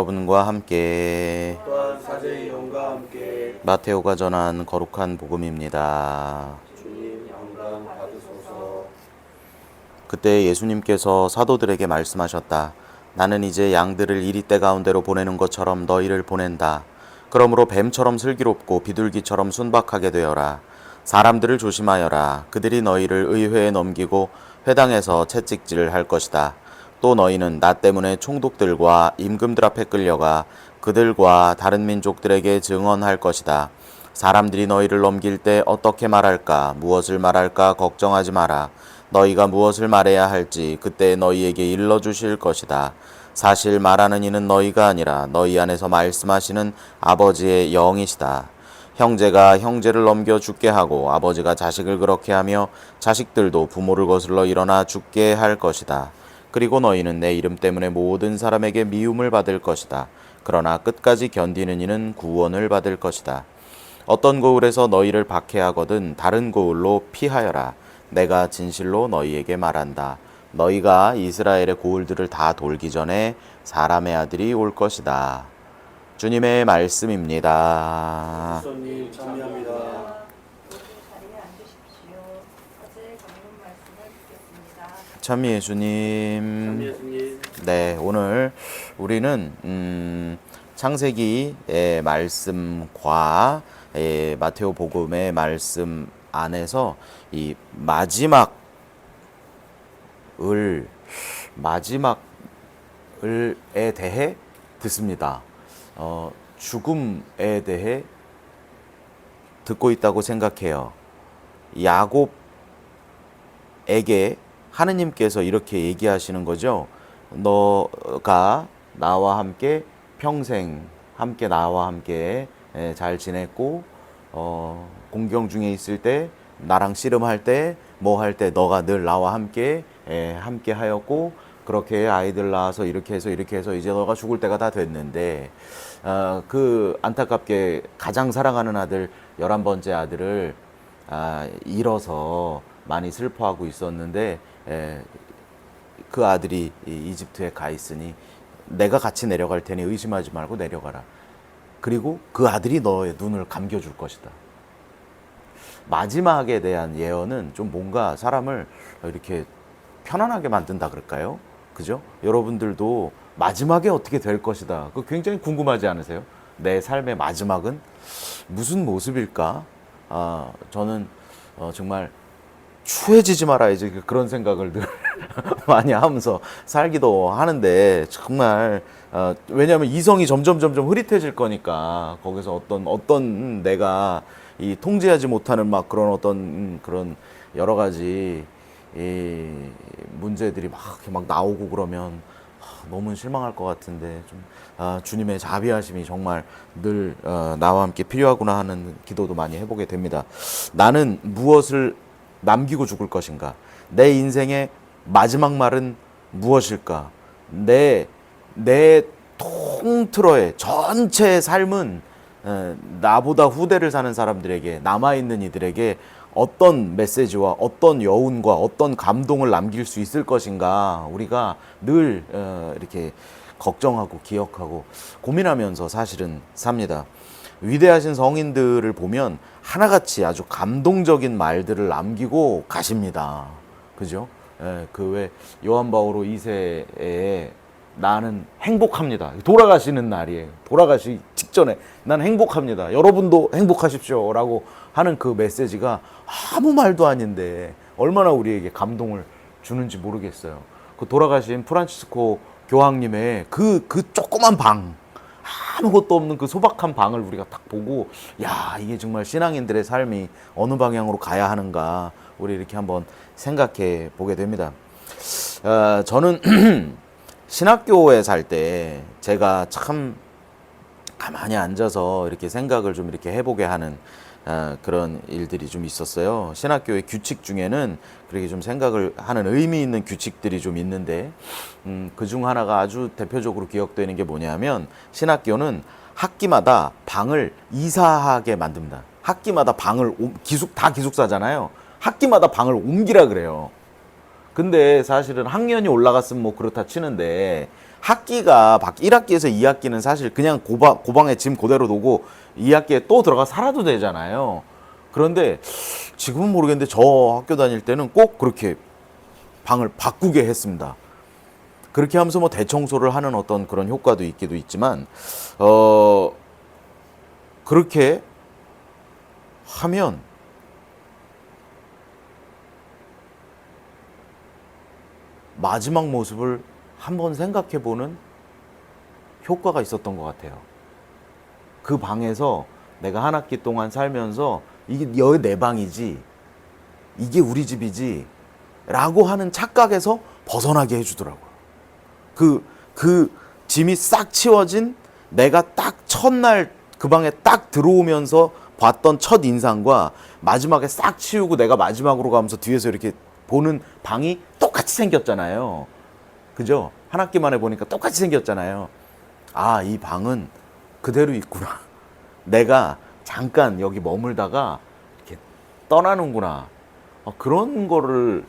여러분과 함께 또한 사제의 영과 함께 마테오가 전한 거룩한 복음입니다. 주님 영광 받으소서. 그때 예수님께서 사도들에게 말씀하셨다. 나는 이제 양들을 이리 떼 가운데로 보내는 것처럼 너희를 보낸다. 그러므로 뱀처럼 슬기롭고 비둘기처럼 순박하게 되어라. 사람들을 조심하여라. 그들이 너희를 의회에 넘기고 회당에서 채찍질을 할 것이다. 또 너희는 나 때문에 총독들과 임금들 앞에 끌려가 그들과 다른 민족들에게 증언할 것이다. 사람들이 너희를 넘길 때 어떻게 말할까, 무엇을 말할까 걱정하지 마라. 너희가 무엇을 말해야 할지 그때 너희에게 일러주실 것이다. 사실 말하는 이는 너희가 아니라 너희 안에서 말씀하시는 아버지의 영이시다. 형제가 형제를 넘겨 죽게 하고 아버지가 자식을 그렇게 하며 자식들도 부모를 거슬러 일어나 죽게 할 것이다. 그리고 너희는 내 이름 때문에 모든 사람에게 미움을 받을 것이다. 그러나 끝까지 견디는 이는 구원을 받을 것이다. 어떤 고을에서 너희를 박해하거든 다른 고을로 피하여라. 내가 진실로 너희에게 말한다. 너희가 이스라엘의 고을들을 다 돌기 전에 사람의 아들이 올 것이다. 주님의 말씀입니다. 주님 참여합니다. 참 예수님. 예수님. 네, 오늘 우리는 창세기의 말씀과 마테오 복음의 말씀 안에서 이 마지막에 대해 듣습니다. 죽음에 대해 듣고 있다고 생각해요. 야곱에게 하느님께서 이렇게 얘기하시는 거죠. 너가 나와 함께 평생 함께 나와 함께 잘 지냈고 공경 중에 있을 때 나랑 씨름할 때 뭐 할 때 너가 늘 나와 함께 함께 하였고 그렇게 아이들 낳아서 이렇게 해서 이제 너가 죽을 때가 다 됐는데 그 안타깝게 가장 사랑하는 아들 11번째 아들을 잃어서 많이 슬퍼하고 있었는데 그 아들이 이집트에 가 있으니 내가 같이 내려갈 테니 의심하지 말고 내려가라. 그리고 그 아들이 너의 눈을 감겨줄 것이다. 마지막에 대한 예언은 좀 뭔가 사람을 이렇게 편안하게 만든다 그럴까요? 그죠? 여러분들도 마지막에 어떻게 될 것이다. 그거 굉장히 궁금하지 않으세요? 내 삶의 마지막은 무슨 모습일까? 저는 정말 추해지지 말아야지 그런 생각을 늘 많이 하면서 살기도 하는데 정말 왜냐하면 이성이 점점 흐릿해질 거니까 거기서 어떤 내가 이 통제하지 못하는 막 그런 그런 여러 가지 이 문제들이 막 나오고 그러면 너무 실망할 것 같은데 좀 주님의 자비하심이 정말 늘 나와 함께 필요하구나 하는 기도도 많이 해보게 됩니다. 나는 무엇을 남기고 죽을 것인가? 내 인생의 마지막 말은 무엇일까? 내 통틀어의 전체 삶은 나보다 후대를 사는 사람들에게 남아있는 이들에게 어떤 메시지와 어떤 여운과 어떤 감동을 남길 수 있을 것인가 우리가 늘 이렇게 걱정하고 기억하고 고민하면서 사실은 삽니다. 위대하신 성인들을 보면 하나같이 아주 감동적인 말들을 남기고 가십니다. 그죠? 그 왜 요한 바오로 2세에 나는 행복합니다. 돌아가시는 날이에요. 돌아가시 직전에 난 행복합니다. 여러분도 행복하십시오. 라고 하는 그 메시지가 아무 말도 아닌데 얼마나 우리에게 감동을 주는지 모르겠어요. 그 돌아가신 프란치스코 교황님의 그 조그만 방, 아무것도 없는 그 소박한 방을 우리가 딱 보고 야, 이게 정말 신앙인들의 삶이 어느 방향으로 가야 하는가 우리 이렇게 한번 생각해 보게 됩니다. 저는 신학교에 살 때 제가 참 가만히 앉아서 이렇게 생각을 좀 이렇게 해보게 하는 그런 일들이 좀 있었어요. 신학교의 규칙 중에는 그렇게 좀 생각을 하는 의미 있는 규칙들이 좀 있는데 그중 하나가 아주 대표적으로 기억되는 게 뭐냐면 신학교는 학기마다 방을 이사하게 만듭니다. 학기마다 방을 다 기숙사잖아요. 학기마다 방을 옮기라 그래요. 근데 사실은 학년이 올라갔으면 뭐 그렇다 치는데 학기가 1학기에서 2학기는 사실 그냥 고방에 짐 그대로 놓고 2학기에 또 들어가 살아도 되잖아요. 그런데 지금은 모르겠는데 저 학교 다닐 때는 꼭 그렇게 방을 바꾸게 했습니다. 그렇게 하면서 뭐 대청소를 하는 어떤 그런 효과도 있기도 있지만, 그렇게 하면 마지막 모습을 한번 생각해보는 효과가 있었던 것 같아요. 그 방에서 내가 한 학기 동안 살면서 이게 여기 내 방이지, 이게 우리 집이지 라고 하는 착각에서 벗어나게 해주더라고요. 그 짐이 싹 치워진 내가 딱 첫날 그 방에 딱 들어오면서 봤던 첫 인상과 마지막에 싹 치우고 내가 마지막으로 가면서 뒤에서 이렇게 보는 방이 똑같이 생겼잖아요. 그죠? 한 학기 만에 보니까 똑같이 생겼잖아요. 아, 이 방은 그대로 있구나. 내가 잠깐 여기 머물다가 이렇게 떠나는구나. 그런 거를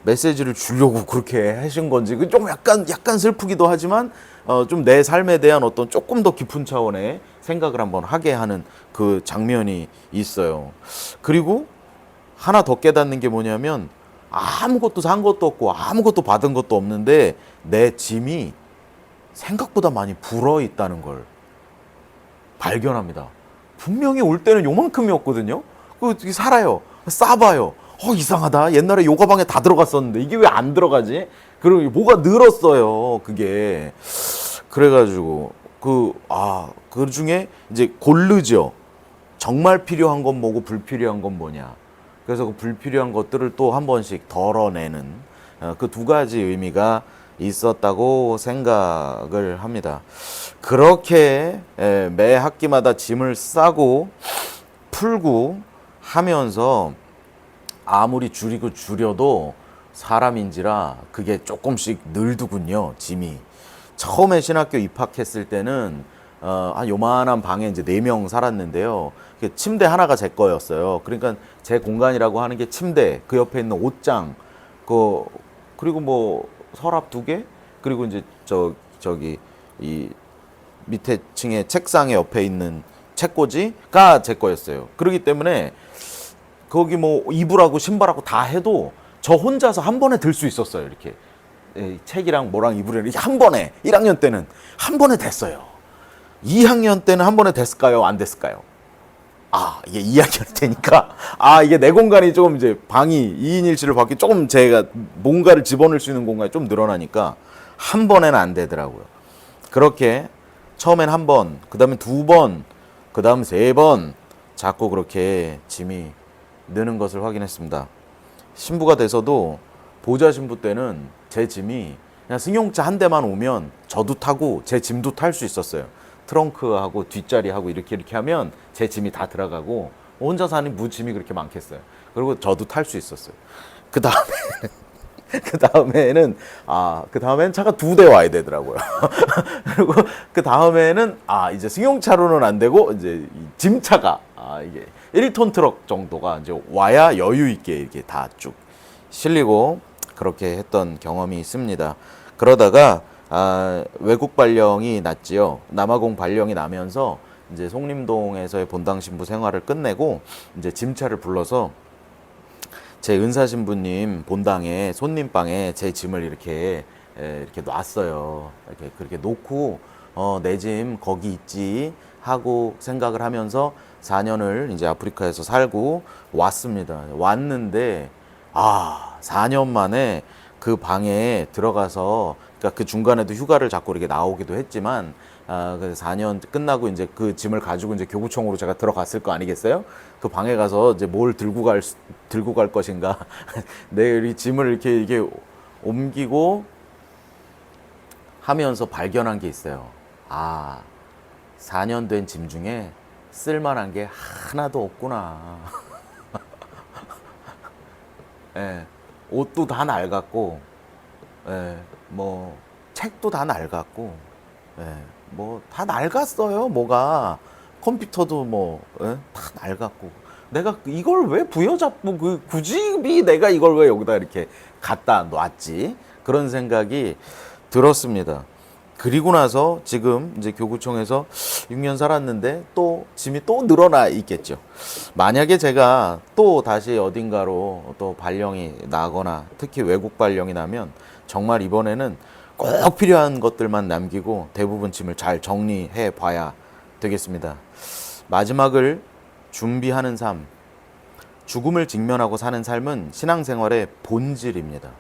메시지를 주려고 그렇게 하신 건지 좀 약간 슬프기도 하지만 좀 내 삶에 대한 어떤 조금 더 깊은 차원의 생각을 한번 하게 하는 그 장면이 있어요. 그리고 하나 더 깨닫는 게 뭐냐면 아무것도 산 것도 없고 아무것도 받은 것도 없는데 내 짐이 생각보다 많이 불어 있다는 걸 발견합니다. 분명히 올 때는 요만큼이었거든요. 그 살아요. 싸봐요. 이상하다. 옛날에 요가방에 다 들어갔었는데 이게 왜 안 들어가지? 그리고 뭐가 늘었어요. 그게. 그래가지고 그 중에 이제 고르죠. 정말 필요한 건 뭐고 불필요한 건 뭐냐. 그래서 그 불필요한 것들을 또 한 번씩 덜어내는 그 두 가지 의미가 있었다고 생각을 합니다. 그렇게 매 학기마다 짐을 싸고 풀고 하면서 아무리 줄여도 사람인지라 그게 조금씩 늘더군요, 짐이. 처음에 신학교 입학했을 때는 한 요만한 방에 이제 4명 살았는데요. 침대 하나가 제 거였어요. 그러니까 제 공간이라고 하는 게 침대, 그 옆에 있는 옷장, 그리고 뭐 서랍 2개, 그리고 이제 저기 이 밑에 층에 책상에 옆에 있는 책꽂이가 제 거였어요. 그렇기 때문에 거기 뭐 이불하고 신발하고 다 해도 저 혼자서 한 번에 들 수 있었어요. 이렇게 책이랑 뭐랑 이불이랑 이렇게 한 번에 1학년 때는 한 번에 됐어요. 2학년 때는 한 번에 됐을까요? 안 됐을까요? 이게 2학년 때니까 이게 내 공간이 조금 이제 방이 2인 1실을 받기 조금 제가 뭔가를 집어넣을 수 있는 공간이 좀 늘어나니까 한 번에는 안 되더라고요. 그렇게 처음엔 한 번, 그 다음에 2번, 그 다음 3번 자꾸 그렇게 짐이 느는 것을 확인했습니다. 신부가 돼서도 보좌 신부 때는 제 짐이 그냥 승용차 한 대만 오면 저도 타고 제 짐도 탈 수 있었어요. 트렁크하고 뒷자리하고 이렇게 하면 제 짐이 다 들어가고 혼자 사는 짐이 그렇게 많겠어요. 그리고 저도 탈 수 있었어요. 그 다음에는 차가 2대 와야 되더라고요. 그리고 그 다음에는 이제 승용차로는 안 되고 이제 짐차가 이게 1톤 트럭 정도가 이제 와야 여유 있게 이렇게 다 쭉 실리고 그렇게 했던 경험이 있습니다. 그러다가 외국 발령이 났지요. 남아공 발령이 나면서 이제 송림동에서의 본당 신부 생활을 끝내고 이제 짐차를 불러서 제 은사 신부님 본당에 손님방에 제 짐을 이렇게 놨어요. 그렇게 놓고 내 짐 거기 있지 하고 생각을 하면서 4년을 이제 아프리카에서 살고 왔습니다. 왔는데 4년 만에 그 방에 들어가서, 그러니까 그 중간에도 휴가를 자꾸 이렇게 나오기도 했지만 그래서 4년 끝나고 이제 그 짐을 가지고 이제 교구청으로 제가 들어갔을 거 아니겠어요? 그 방에 가서 이제 뭘 들고 갈 것인가 내 짐을 이렇게 옮기고 하면서 발견한 게 있어요. 4년 된 짐 중에 쓸만한 게 하나도 없구나. 예, 옷도 다 낡았고, 뭐 책도 다 낡았고, 뭐 다 낡았어요. 뭐가 컴퓨터도 다 낡았고, 내가 이걸 왜 부여잡고 굳이 내가 이걸 왜 여기다 이렇게 갖다 놨지? 그런 생각이 들었습니다. 그리고 나서 지금 이제 교구청에서 6년 살았는데 또 짐이 또 늘어나 있겠죠. 만약에 제가 또 다시 어딘가로 또 발령이 나거나 특히 외국 발령이 나면 정말 이번에는 꼭 필요한 것들만 남기고 대부분 짐을 잘 정리해 봐야 되겠습니다. 마지막을 준비하는 삶, 죽음을 직면하고 사는 삶은 신앙생활의 본질입니다.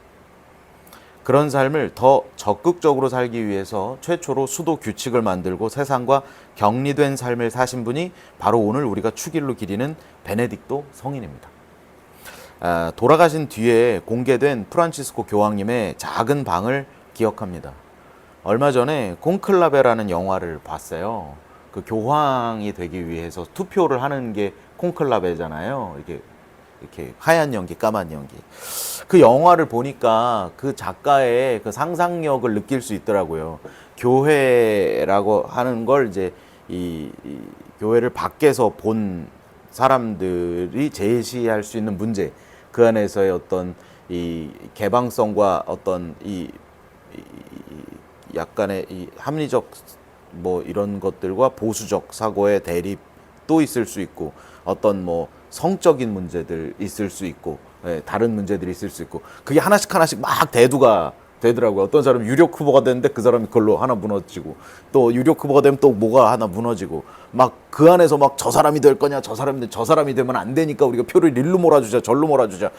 그런 삶을 더 적극적으로 살기 위해서 최초로 수도 규칙을 만들고 세상과 격리된 삶을 사신 분이 바로 오늘 우리가 축일로 기리는 베네딕토 성인입니다. 돌아가신 뒤에 공개된 프란치스코 교황님의 작은 방을 기억합니다. 얼마 전에 콘클라베라는 영화를 봤어요. 그 교황이 되기 위해서 투표를 하는 게 콘클라베잖아요. 이렇게 하얀 연기, 까만 연기. 그 영화를 보니까 그 작가의 그 상상력을 느낄 수 있더라고요. 교회라고 하는 걸 이제 이 교회를 밖에서 본 사람들이 제시할 수 있는 문제, 그 안에서의 어떤 이 개방성과 어떤 이 약간의 이 합리적 뭐 이런 것들과 보수적 사고의 대립도 있을 수 있고, 어떤 뭐 성적인 문제들 있을 수 있고, 다른 문제들이 있을 수 있고, 그게 하나씩 막 대두가 되더라고요. 어떤 사람은 유력 후보가 됐는데 그 사람이 그걸로 하나 무너지고, 또 유력 후보가 되면 또 뭐가 하나 무너지고, 막 그 안에서 막 저 사람이 될 거냐, 저 사람이 되면 안 되니까 우리가 표를 일로 몰아주자, 절로 몰아주자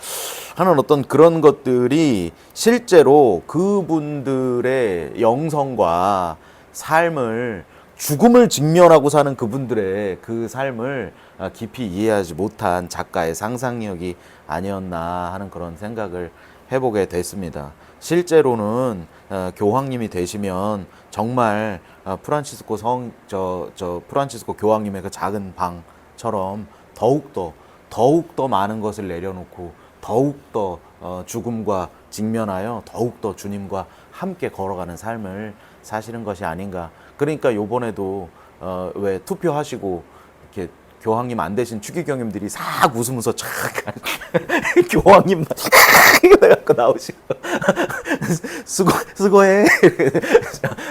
하는 어떤 그런 것들이 실제로 그분들의 영성과 삶을, 죽음을 직면하고 사는 그분들의 그 삶을 깊이 이해하지 못한 작가의 상상력이 아니었나 하는 그런 생각을 해보게 됐습니다. 실제로는 교황님이 되시면 정말 프란치스코 프란치스코 교황님의 그 작은 방처럼 더욱더 많은 것을 내려놓고 더욱더 죽음과 직면하여 더욱더 주님과 함께 걸어가는 삶을 사시는 것이 아닌가. 그러니까 요번에도 왜 투표하시고 이렇게 교황님 안 되신 추기경님들이 싹 웃으면서 촥 교황님만 해갖고 나오시고 수고해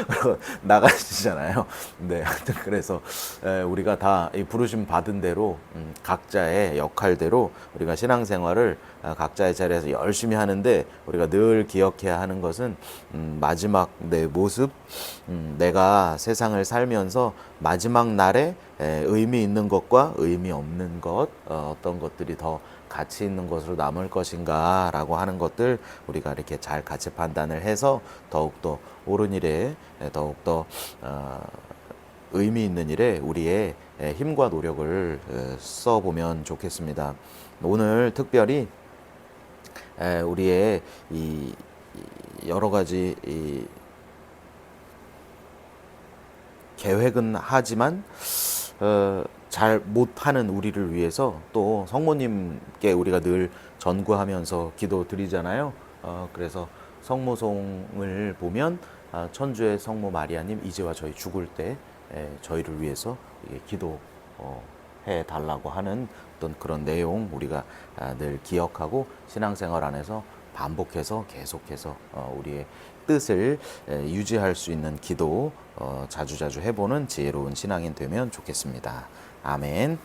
그러고 나가시잖아요. 네, 하여튼 그래서 우리가 다 이 부르심 받은 대로 각자의 역할대로 우리가 신앙생활을 각자의 자리에서 열심히 하는데, 우리가 늘 기억해야 하는 것은 마지막 내 모습, 내가 세상을 살면서 마지막 날에 의미 있는 것과 의미 없는 것, 어떤 것들이 더 가치 있는 것으로 남을 것인가 라고 하는 것들 우리가 이렇게 잘 가치 판단을 해서 더욱더 옳은 일에, 더욱더 의미 있는 일에 우리의 힘과 노력을 써보면 좋겠습니다. 오늘 특별히 우리의 이 여러 가지 이 계획은 하지만 잘 못하는 우리를 위해서 또 성모님께 우리가 늘 전구하면서 기도 드리잖아요. 그래서 성모송을 보면 천주의 성모 마리아님, 이제와 저희 죽을 때 저희를 위해서 기도해 달라고 하는 어떤 그런 내용 우리가 늘 기억하고 신앙생활 안에서 반복해서 계속해서 우리의 뜻을 유지할 수 있는 기도 자주자주 해보는 지혜로운 신앙인 되면 좋겠습니다. 아멘.